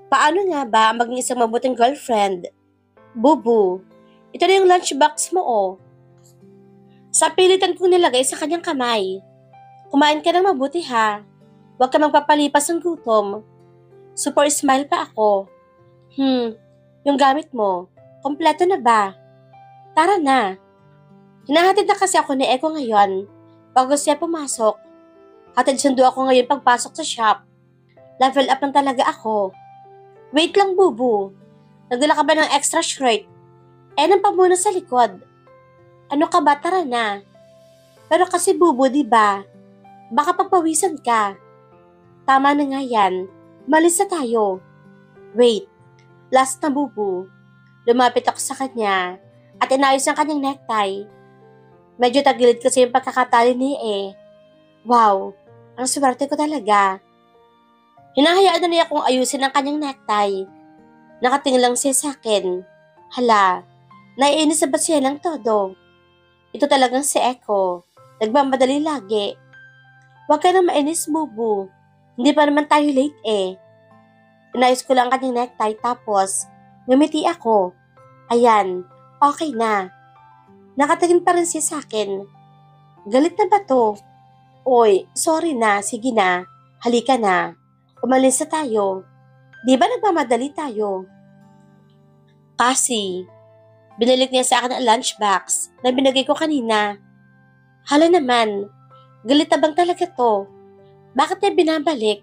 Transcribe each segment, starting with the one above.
Paano nga ba ang maging isang mabuting girlfriend? Bubu, ito na yung lunchbox mo oh. Sa pilitan kong nilagay sa kanyang kamay. Kumain ka ng mabuti ha. Huwag ka magpapalipas ng gutom. Super smile pa ako. Yung gamit mo, kompleto na ba? Tara na. Hinahatid na kasi ako ni Eko ngayon. Bago siya pumasok. Hatid sundo ako ngayon pagpasok sa shop. Level up lang talaga ako. Wait lang, Bubu. Nagdala ka ba ng extra shirt? Nang pa muna sa likod. Ano ka ba? Tara na. Pero kasi Bubu, di ba? Baka pagpawisan ka. Tama na nga yan. Malis na tayo. Wait. Last na, Bubu. Lumapit ako sa kanya at inayos ang kanyang necktie. Medyo tagilid kasi yung pagkakatali ni Wow, ang swerte ko talaga. Hinahayaan na niya akong ayusin ang kanyang necktie. Nakatingin lang siya sa akin. Hala, naiinis na ba siya lang todo? Ito talagang si Eko. Nagmamadali lagi. Huwag ka na mainis, Bubu. Hindi pa naman tayo late Inayos ko lang ang kanyang necktie tapos ngumiti ako. Ayan, okay na. Nakatingin pa rin siya sa akin. Galit na ba to? Oy, sorry na, sige na. Halika na. Umalis na tayo. Di ba nagmamadali tayo? Kasi, binalik niya sa akin ang lunchbox na binigay ko kanina. Hala naman, galit na bang talaga to? Bakit niya binabalik?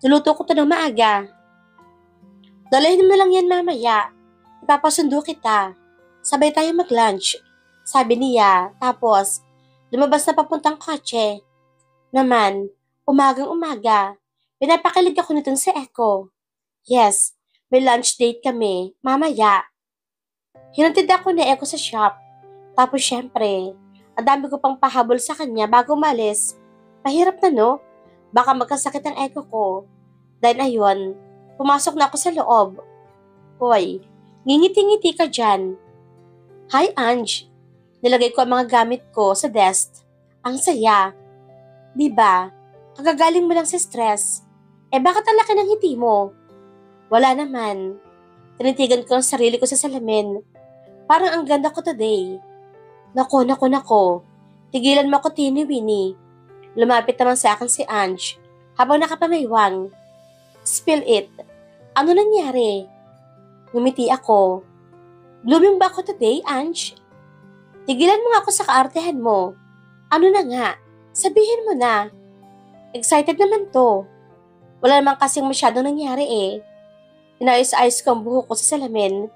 Niluto ko to ng maaga. Dalahin mo lang yan mamaya. Ipapasundo kita. Sabay tayo mag-lunch. Sabi niya, tapos lumabas na papuntang kotse. Naman, umagang-umaga, pinapakilig ako nitong si Eko. Yes, may lunch date kami, mamaya. Hinatid ako ni Eko sa shop. Tapos syempre, ang dami ko pang pahabol sa kanya bago umalis. Mahirap na no? Baka magkasakit ang Eko ko. Dahil ayun, pumasok na ako sa loob. Hoy, ngingiti-ngiti ka dyan. Hi Ange. Nilagay ko ang mga gamit ko sa desk. Ang saya. Diba? Kagagaling mo lang sa stress. Bakit ang laki ng ngiti mo? Wala naman. Tinitigan ko ang sarili ko sa salamin. Parang ang ganda ko today. Nako. Tigilan mo ako, Tini Winnie. Lumapit naman sa akin si Ange habang nakapamaywang. Spill it. Ano nangyari? Ngumiti ako. Blooming ba ako today, Ange? Tigilan mo nga ako sa kaartehan mo. Ano na nga? Sabihin mo na. Excited naman to. Wala naman kasing masyadong nangyari Inayos-ayos ko ang buhok ko sa salamin.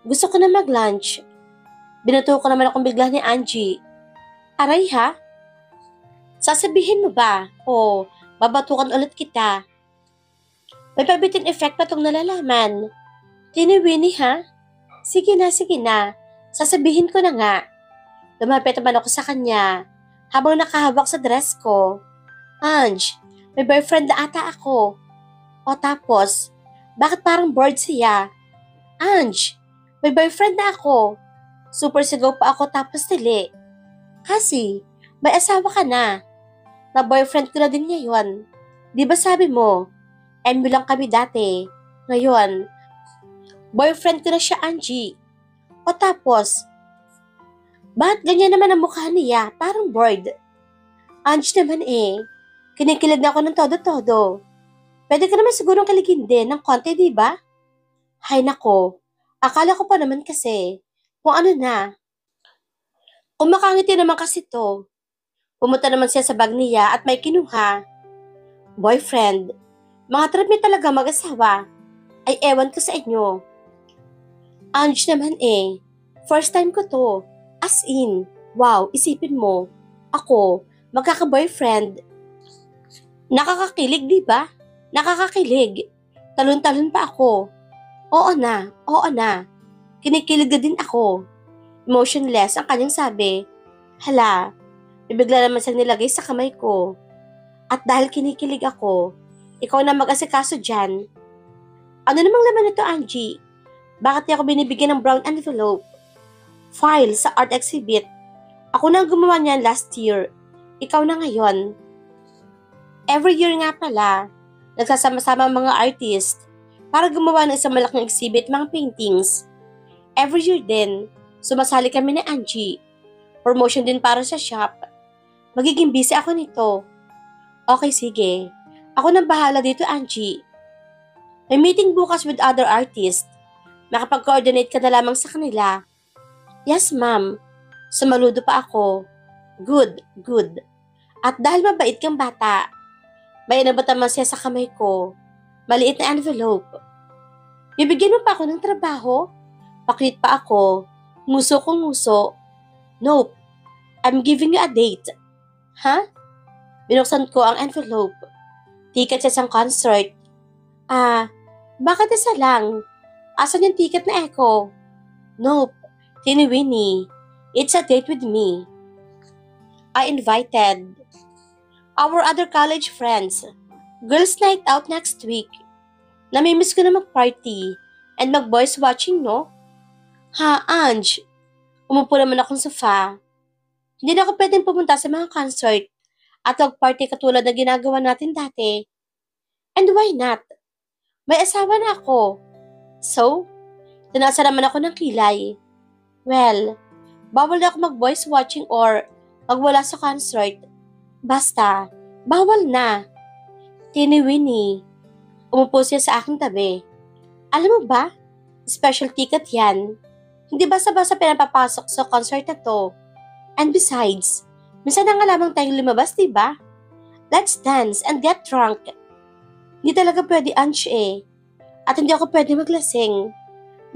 Gusto ko na mag-lunch. Binuto ko naman akong bigla ni Angie. Aray ha? Sasabihin mo ba? O babatukan ulit kita? May pabitin effect pa tong nalalaman. Tini-Winnie ha? Sige na. Sasabihin ko na nga. Lumapit naman ako sa kanya habang nakahawak sa dress ko. Ange, may boyfriend na ata ako. O tapos, bakit parang bored siya? Ange, may boyfriend na ako. Super sigaw pa ako tapos tili. Kasi, may asawa ka na. Na boyfriend ko na din ngayon. Di ba sabi mo, MU lang kami dati. Ngayon, boyfriend ko na siya, Angie. O tapos, bakit ganyan naman ang mukha niya? Parang bored. Ange naman kinikilig na ako ng todo-todo. Pwede ka naman sigurong kiligin din ng konti, di ba? Hay nako, akala ko pa naman kasi, kung ano na. Kumakangiti naman kasi to. Pumunta naman siya sa bag niya at may kinuha. Boyfriend, mga trip niyo talaga mag-asawa. Ay ewan ko sa inyo. Ange naman first time ko to. As in, wow, isipin mo, ako, magkaka-boyfriend. Nakakakilig, di ba? Nakakakilig. Talon-talon pa ako. Oo na. Kinikilig na din ako. Emotionless ang kanyang sabi. Hala, bibigla naman siyang nilagay sa kamay ko. At dahil kinikilig ako, ikaw na mag-asikaso dyan. Ano namang laman nito, Angie? Bakit niya ako binibigyan ng brown envelope? File sa art exhibit. Ako na gumawa niyan last year. Ikaw na ngayon. Every year nga pala, nagsasama-sama ang mga artist para gumawa ng isang malaking exhibit mga paintings. Every year din, sumasali kami ni Angie. Promotion din para sa shop. Magiging busy ako nito. Okay, sige. Ako nang bahala dito, Angie. May meeting bukas with other artists. Makapag-coordinate ka na lamang sa kanila. Yes, ma'am. Sumaludo pa ako. Good, good. At dahil mabait kang bata, may inabot naman siya sa kamay ko. Maliit na envelope. Bibigyan mo pa ako ng trabaho? Pakit pa ako. Nguso kong nguso. Nope. I'm giving you a date. Ha? Binuksan ko ang envelope. Ticket sa isang concert. Bakit isa lang? Asan yung ticket na Echo? Nope. Tini Winnie. It's a date with me. I invited our other college friends. Girls night out next week. Namimiss ko na mag-party and mag-boys watching, no? Ha, Ange? Umupo naman akong sofa. Hindi na ako pwedeng pumunta sa mga concert at mag-party katulad na ginagawa natin dati. And why not? May asawa na ako. So, tinasa naman ako ng kilay. Well, bawal na ako mag-boys watching or magwala sa concert. Basta, bawal na. Tini Winnie. Umupo siya sa aking tabi. Alam mo ba? Special ticket yan. Hindi basta-basta pinapapasok sa concert na to. And besides, minsan na nga lamang tayong lumabas, diba? Let's dance and get drunk. Hindi talaga pwede, Ange eh. At hindi ako pwede maglasing.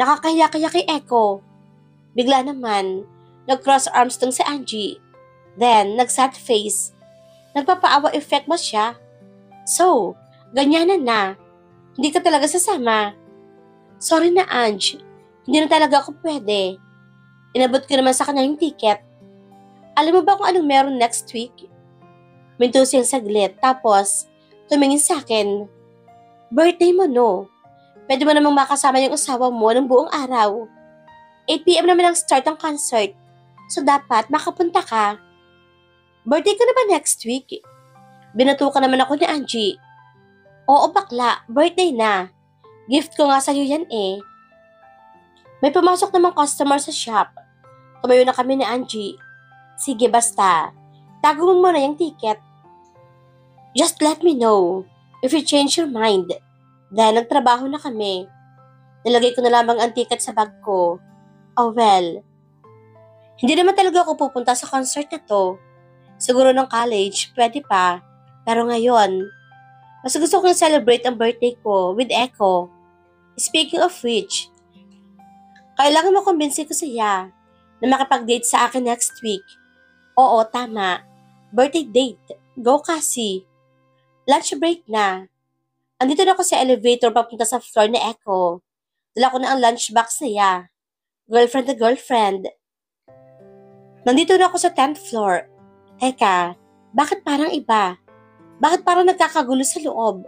Nakakahiya kaya kay Echo. Bigla naman, nag-cross arms tong si Angie. Then, nag-sad face. Nagpapaawa effect mo siya. So, ganyanan na. Hindi ka talaga sasama. Sorry na, Ange. Hindi na talaga ako pwede. Inabot ko naman sa kanya yung ticket. Alam mo ba kung anong meron next week? Minto siyang saglit, tapos tumingin sa akin. Birthday mo, no? Pwede mo namang makasama yung asawa mo ng buong araw. 8 p.m. naman ang start ng concert, so dapat makapunta ka. Birthday ko na ba next week? Binatukan naman ako ni Angie. Oo, bakla, birthday na. Gift ko nga sa'yo yan eh. May pumasok namang customer sa shop. Tumayo na kami ni Angie. Sige, basta. Tago mo muna yung ticket. Just let me know if you change your mind. Dahil nagtrabaho na kami. Nilagay ko na lamang ang ticket sa bag ko. Oh well. Hindi naman talaga ako pupunta sa concert na to. Siguro ng college, pwede pa. Pero ngayon, mas gusto kong celebrate ang birthday ko with Echo. Speaking of which, kailangan makumbinsi ko siya na makipag-date sa akin next week. Oo, tama. Birthday date. Go kasi. Lunch break na. Andito na ako sa elevator papunta sa floor ni Echo. Dala ko na ang lunchbox niya. Girlfriend na girlfriend. Nandito na ako sa 10th floor. Teka, bakit parang iba? Bakit parang nagkakagulo sa loob?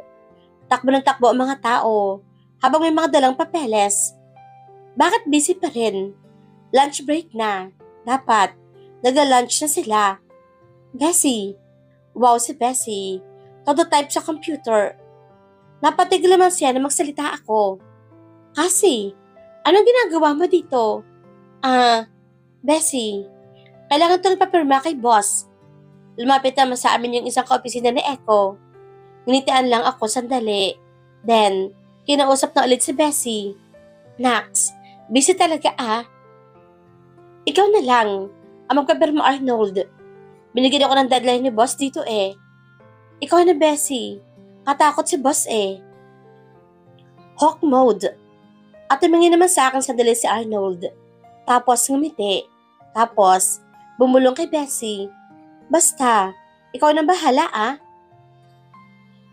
Takbo ng takbo ang mga tao habang may mga dalang papeles. Bakit busy pa rin? Lunch break na. Dapat, nagla-lunch na sila. Bessie. Wow, si Bessie. Todo type sa computer. Napatigil naman siya na magsalita ako. Kasi, anong ginagawa mo dito? Bessie, kailangan ito nagpapirma kay boss. Lumapit naman sa amin yung isang kaopisina ni Echo. Nginitian lang ako sandali. Then, kinausap na ulit si Bessie. Nax, busy talaga Ikaw na lang, ang magpapirma Arnold. Binigyan ako ng deadline ni boss dito eh. Ikaw na Bessie. Katakot si boss eh. Hawk mode. At tumingin naman sa akin sandali si Arnold. Tapos ngumiti. Tapos, bumulong kay Bessie. Basta, ikaw na bahala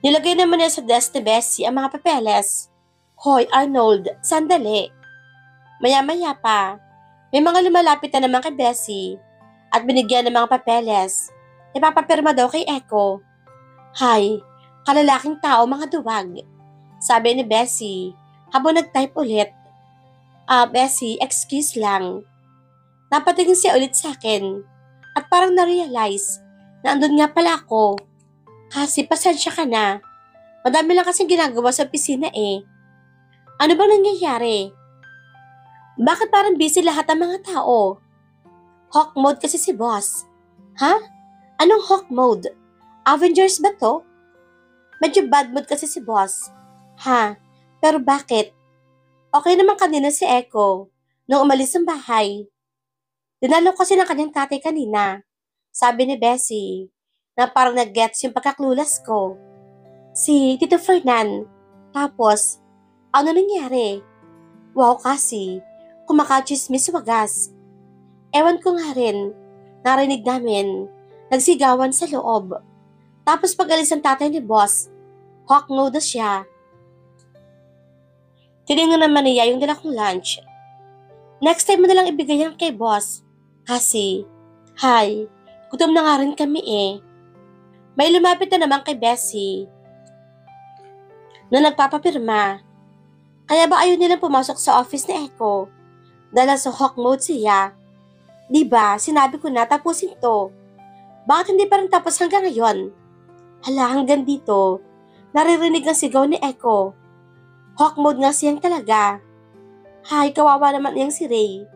Nilagay naman niya sa desk ni Bessie ang mga papeles. Hoy Arnold, sandali. Maya-maya pa, may mga lumalapit na naman kay Bessie at binigyan ng mga papeles. Ipapapirma daw kay Echo. Hay, kalalaking tao mga duwag. Sabi ni Bessie, habang nag-type ulit. Bessie, excuse lang. Napatingin siya ulit sa akin at parang na-realize na andun nga pala ako. Kasi pasensya ka na. Madami lang kasing ginagawa sa opisina eh. Ano bang nangyayari? Bakit parang busy lahat ng mga tao? Hawk mode kasi si boss. Ha? Anong hawk mode? Avengers ba to? Medyo bad mood kasi si boss. Ha? Pero bakit? Okay naman kanina si Echo nung umalis ng bahay. Dinalo kasi ng kanyang tatay kanina. Sabi ni Bessie na parang nag-gets yung pagkaklulas ko. Si Tito Fernan. Tapos, ano nangyari? Wow kasi, kumakachismis wagas. Ewan ko nga rin, narinig namin, nagsigawan sa loob. Tapos pag alis ang tatay ni boss, hawk mode na siya. Tinignan naman niya yung dala kong lunch. Next time mo na lang ibigay yan kay boss. Kasi, hi, gutom na nga rin kami eh. May lumapit na naman kay Bessie na nagpapapirma. Kaya ba ayaw nilang pumasok sa office ni Echo? Dahil sa hawk mode siya. Diba, sinabi ko na tapusin to. Bakit hindi pa rin tapos hanggang ngayon? Hala, hanggang dito, naririnig ang sigaw ni Echo. Hawk mode nga siyang talaga. Hay, kawawa naman niyang si Ray.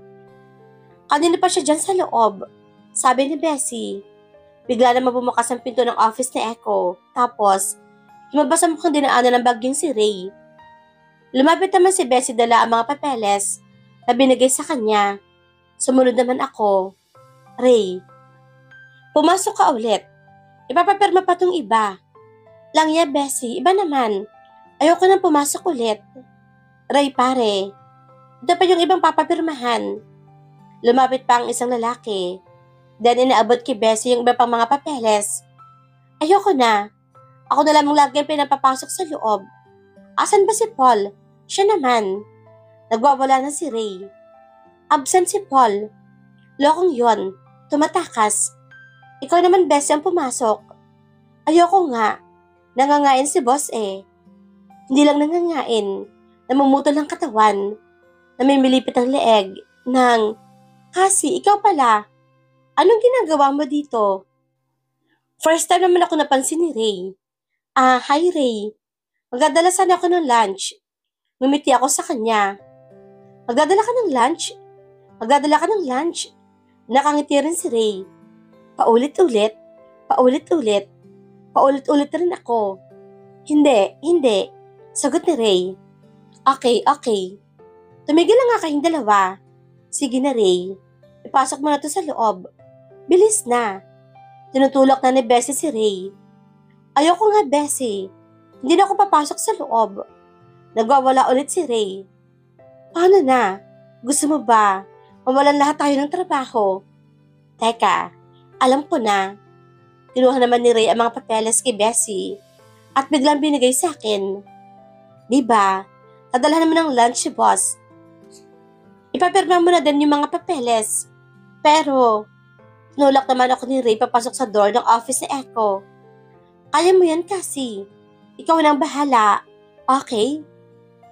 Kanina pa siya dyan sa loob. Sabi ni Bessie. Bigla naman bumukas ang pinto ng office ni Echo. Tapos, lumabas ang mukhang dinaanan ng bagyong si Ray. Lumapit naman si Bessie dala ang mga papeles na binigay sa kanya. Sumunod naman ako. Ray, pumasok ka ulit. Ipapapirma pa tong iba. Lang ya, Bessie, iba naman. Ayoko nang pumasok ulit. Ray, pare. Ito pa yung ibang papapirmahan. Lumapit pa ang isang lalaki. Then inaabot kay Bessie yung iba pang mga papeles. Ayoko na. Ako na lamang lagi ang pinapapasok sa loob. Asan ba si Paul? Siya naman. Nagwawala na si Ray. Absent si Paul. Lokong yon. Tumatakas. Ikaw naman, Bessie, ang pumasok. Ayoko nga. Nangangain si boss eh. Hindi lang nangangain. Namumutol ang katawan. Namimilipit ang leeg. Kasi, ikaw pala. Anong ginagawa mo dito? First time naman ako napansin ni Ray. Hi Ray. Magdadala sana ako ng lunch. Ngumiti ako sa kanya. Magdadala ka ng lunch? Magdadala ka ng lunch? Nakangiti rin si Ray. Paulit-ulit. Paulit-ulit. Paulit-ulit rin ako. Hindi. Sagot ni Ray. Okay. Tumigil na nga kayong dalawa. Sige na Ray. Ipasok mo na to sa loob. Bilis na. Tinutulak na ni Bessie si Ray. Ayoko nga, Bessie. Hindi na ako papasok sa loob. Nagwawala ulit si Ray. Paano na? Gusto mo ba? Mawalan lahat tayo ng trabaho. Teka, alam ko na. Kinuha naman ni Ray ang mga papeles kay Bessie at biglang binigay sa akin. Diba? Nadala naman ng lunch si boss. Ipapirma mo na din yung mga papeles. Pero, tinulak naman ako ni Ray papasok sa door ng office ni Echo. Kaya mo yan kasi. Ikaw nang bahala. Okay?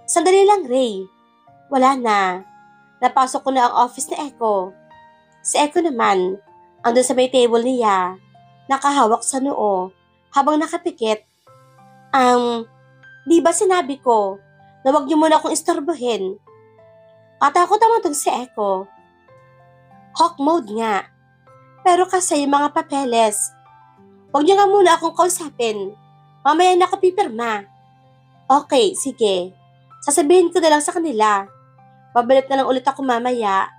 Sandali lang, Ray. Wala na. Napasok ko na ang office ni Echo. Si Echo naman, andun sa may table niya, nakahawak sa noo, habang nakapikit. Di ba sinabi ko na wag niyo muna akong istorbohin? Katakot naman itong si Echo. Hawk mode nga. Pero kasi yung mga papeles, wag niyo nga muna akong kausapin. Mamaya na ako pipirma. Okay, sige. Sasabihin ko na lang sa kanila. Babalik na lang ulit ako mamaya.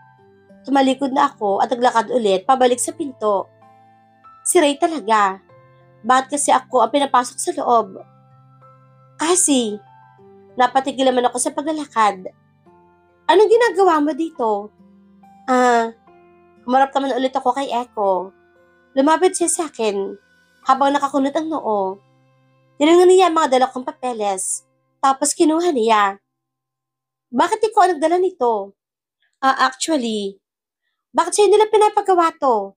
Tumalikod na ako at naglakad ulit pabalik sa pinto. Si Ray talaga. Bakit kasi ako ang pinapasok sa loob? Kasi, napatigil naman ako sa paglalakad. Anong ginagawa mo dito? Humarap naman ulit ako kay Echo. Lumapit siya sa akin habang nakakunot ang noo. Tinanong niya ang mga dala kong papeles. Tapos kinuha niya. Bakit ikaw ang nagdala nito? Actually, bakit sa'yo nila pinapagawa to?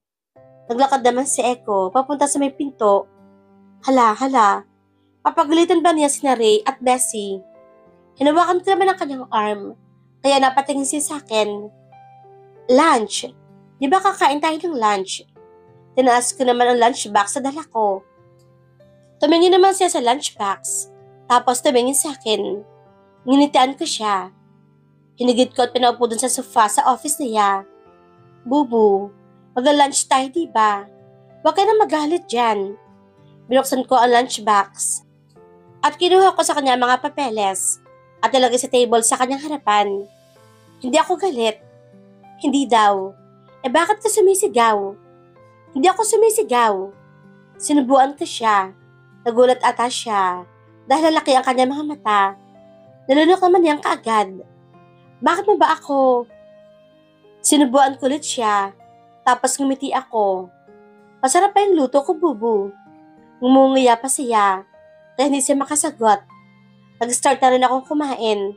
Naglakad naman si Echo papunta sa may pinto. Hala. Papagalitan ba niya sina Ray at Bessie? Hinawakan ko naman ang kanyang arm. Kaya napatingin siya sa akin. Lunch. Di ba kakain tayo ng lunch? Tinaas ko naman ang lunchbox sa dala ko. Tumingin naman siya sa lunchbox. Tapos tumingin sa akin. Nginitian ko siya. Hinigit ko at pinaupo dun sa sofa sa office niya. Bubu, mag-lunch tayo diba? Huwag ka na magalit dyan. Binuksan ko ang lunchbox at kinuha ko sa kanya mga papeles at nilagay sa table sa kanyang harapan. Hindi ako galit. Hindi daw. Bakit ka sumisigaw? Hindi ako sumisigaw. Sinubuan ko siya. Nagulat ata siya dahil lalaki ang kanyang mga mata. Nalunok naman niyang kaagad. Bakit mo ba ako? Sinubuan ko ulit siya. Tapos ngumiti ako. Masarap pa yung luto ko, Bubu. Ngumunguya pa siya. Kaya hindi siya makasagot. Nag-start na rin akong kumain.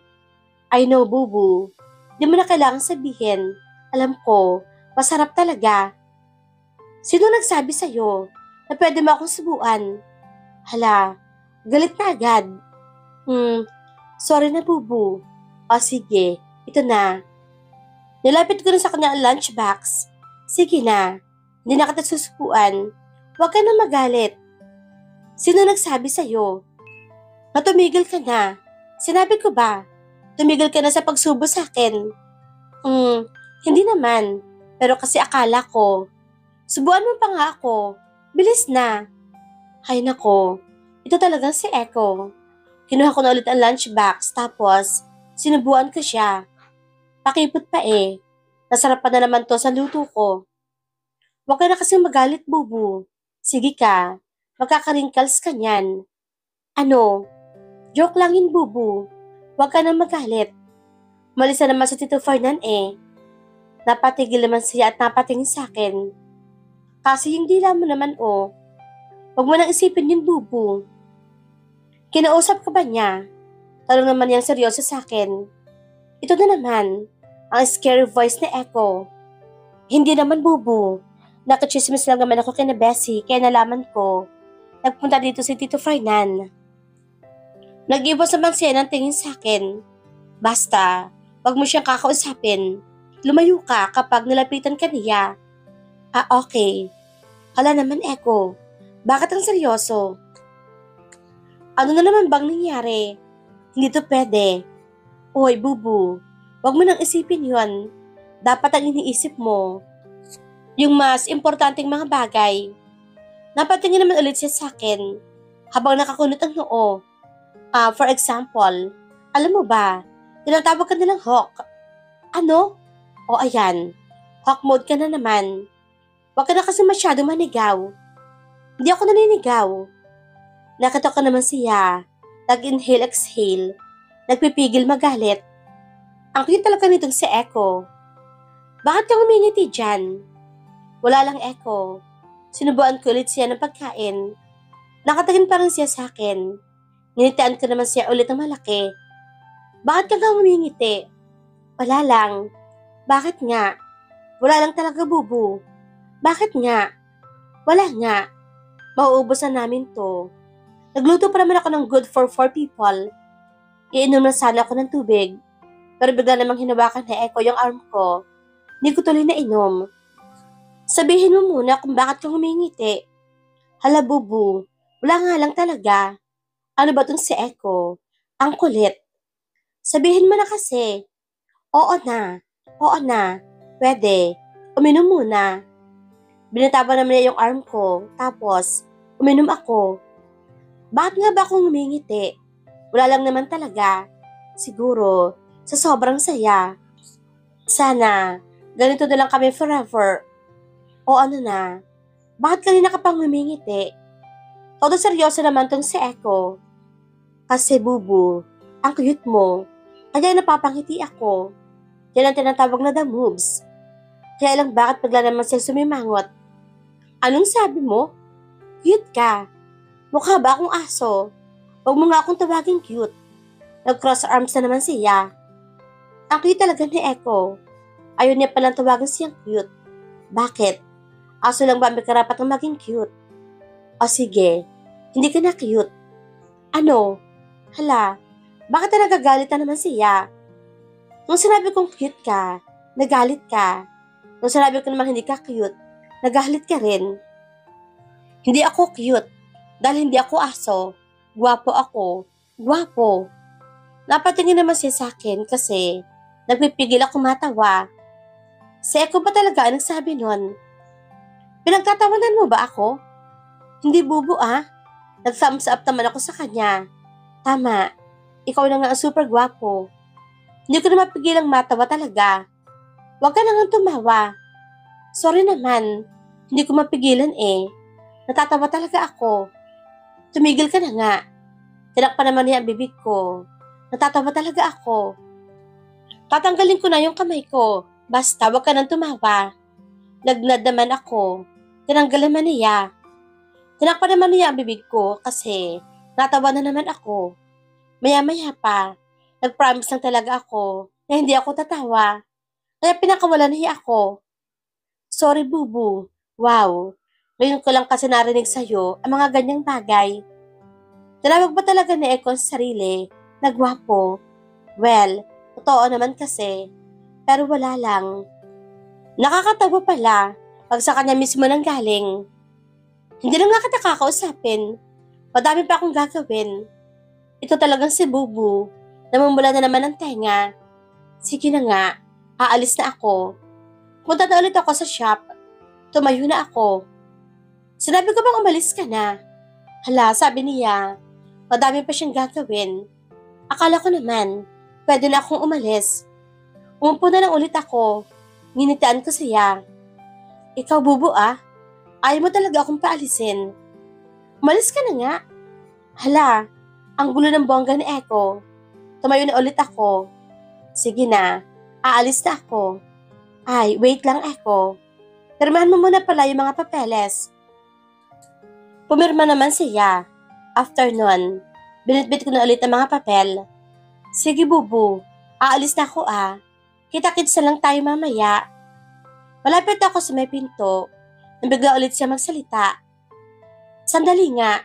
I know, Bubu. Di mo na kailangang sabihin. Alam ko, masarap talaga. Sino nagsabi sa'yo na pwede mo akong subuan? Hala, galit na agad. Sorry na, Bubu. O sige, ito na. Nilapit ko na sa kanya ang lunchbox. Sige na, hindi na kita susubuan. Huwag ka na magalit. Sino nagsabi sa'yo? Tumigil ka na. Sinabi ko ba? Tumigil ka na sa pagsubo sa akin. Hindi naman. Pero kasi akala ko. Subuan mo pa nga ako. Bilis na. Hay nako, ito talagang si Echo. Kinuha ko na ulit ang lunchbox tapos sinubuan ko siya. Pakipot pa eh. Nasarap pa na naman to sa luto ko. Huwag ka na kasing magalit, Bubu. Sige ka, magkakarinkals ka niyan. Ano? Joke lang yun, Bubu. Huwag ka na magalit. Malis na naman sa Tito Fernan eh. Napatigil naman siya at napatingin sa akin. Kasi yung dila mo naman oh. Huwag mo nang isipin yun, Bubu. Kinausap ka ba niya? Tanong naman niyang seryoso sa akin. Ito na naman, ang scary voice ni Echo. Hindi naman, Bubu. Nakachismis lang naman ako kina Bessie, kaya nalaman ko. Nagpunta dito si Tito Fernan. Nag-ibos naman siya ng tingin sa akin. Basta, wag mo siyang kakausapin. Lumayo ka kapag nilapitan ka niya. Okay. Hala naman, Echo. Bakit ang seryoso? Ano na naman bang nangyari? Hindi to pwede. Uy, Bubu, wag mo nang isipin yon. Dapat ang iniisip mo yung mas importanteng mga bagay. Napatingin naman ulit siya sa akin habang nakakunot ang noo. For example, alam mo ba, tinatawag ka nilang Hawk. Ano? O ayan, Hawk mode ka na naman. Wag ka na kasi masyado manigaw. Hindi ako naninigaw. Nakita ko naman siya. Nag-inhale, exhale. Nagpipigil magalit. Ang cute talaga nitong si Echo. Bakit ka humingiti dyan? Wala lang, Echo. Sinubuan ko ulit siya ng pagkain. Nakatingin pa rin siya sa akin. Nginitian ko naman siya ulit ng malaki. Bakit ka nga humingiti? Wala lang. Bakit nga? Wala lang talaga, Bubu. Bakit nga? Wala nga. Mauubos na namin to. Nagluto pa naman ako ng good for 4 people. Iinom na sana ako ng tubig. Pero bigla namang hinawakan ni Echo yung arm ko. Hindi ko tuloy na inom. Sabihin mo muna kung bakit ka humingiti. Hala, Bubu. Wala nga lang talaga. Ano ba tong si Echo? Ang kulit. Sabihin mo na kasi. Oo na. Oo na. Pwede. Uminom muna. Binatawan naman niya yung arm ko. Tapos, uminom ako. Bakit nga ba akong humingiti? Wala lang naman talaga. Siguro, sa sobrang saya. Sana, ganito na lang kami forever. O ano na, bakit kanina ka pang humingiti? Todo seryoso naman tong si Echo. Kasi Bubu, ang cute mo. Kaya napapangiti ako. Yan ang tinatawag na the moves. Kaya lang bakit bigla naman siya sumimangot? Anong sabi mo? Cute ka. Mukha ba akong aso? Huwag mo nga akong tawaging cute. Nag-cross arms na naman siya. Ang cute talaga ni Echo. Ayaw niya palang tawagin siyang cute. Bakit? Aso lang ba may karapat ng maging cute? O sige, hindi ka na cute. Ano? Hala, bakit na nagagalit na naman siya? Nung sinabi kong cute ka, nagalit ka. Nung sinabi ko naman hindi ka cute, nagalit ka rin. Hindi ako cute. Dahil hindi ako aso. Gwapo ako. Gwapo. Napatingin naman siya sa akin kasi nagpipigil ako matawa. Si Eko ba talaga ang nagsabi nun? Pinagtatawanan mo ba ako? Hindi bubo ah. Nag-thumbs up naman ako sa kanya. Tama, ikaw na nga ang super gwapo. Hindi ko na mapigilang matawa talaga. Huwag ka na nga tumawa. Sorry naman, hindi ko mapigilan eh. Natatawa talaga ako. Tumigil ka na nga. Tinakpan naman niya ang bibig ko. Natatawa talaga ako. Tatanggalin ko na yung kamay ko. Basta huwag ka nang tumawa. Lagnad naman ako. Tinanggal naman niya. Tinakpan naman niya ang bibig ko kasi natawa na naman ako. Maya-maya pa, nag-promise lang talaga ako na hindi ako tatawa. Kaya pinakawalan niya ako. Sorry, bubu. Wow. Ngayon ko lang kasi narinig sa'yo ang mga ganyang bagay. Tinawag ba talaga ni Eko sa sarili na gwapo? Well, totoo naman kasi. Pero wala lang. Nakakatawa pala pag sa kanya mismo nang galing. Hindi lang nga kita kakausapin. Madami pa akong gagawin. Ito talagang si Bubu. Namumula na naman ang tenga. Sige na nga, aalis na ako. Punta na ulit ako sa shop. Tumayo na ako. Sinabi ko bang umalis ka na? Hala, sabi niya. Madami pa siyang gagawin. Akala ko naman, pwede na akong umalis. Umupo na lang ulit ako. Nginitian ko siya. Ikaw, Bubu ah. Ayaw mo talaga akong paalisin. Umalis ka na nga. Hala, ang gulo ng bongga ni Eko. Tumayo na ulit ako. Sige na, aalis na ako. Ay, wait lang Eko. Pirmahan mo muna pala yung mga papeles. Pumirma naman siya. After nun, binitbit ko na ulit ang mga papel. Sige Bubu, aalis na ako ah. Kita-kits na lang tayo mamaya. Malapit ako sa may pinto. Nabigla ulit siya magsalita. Sandali nga.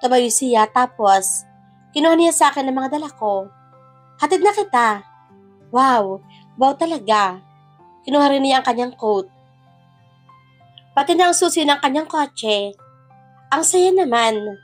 Tumayo siya tapos kinuha niya sa akin ang mga dala ko. Hatid na kita. Wow, wow talaga. Kinuha rin niya ang kanyang coat. Pati na ang susi ng kanyang kotse. Ang saya naman.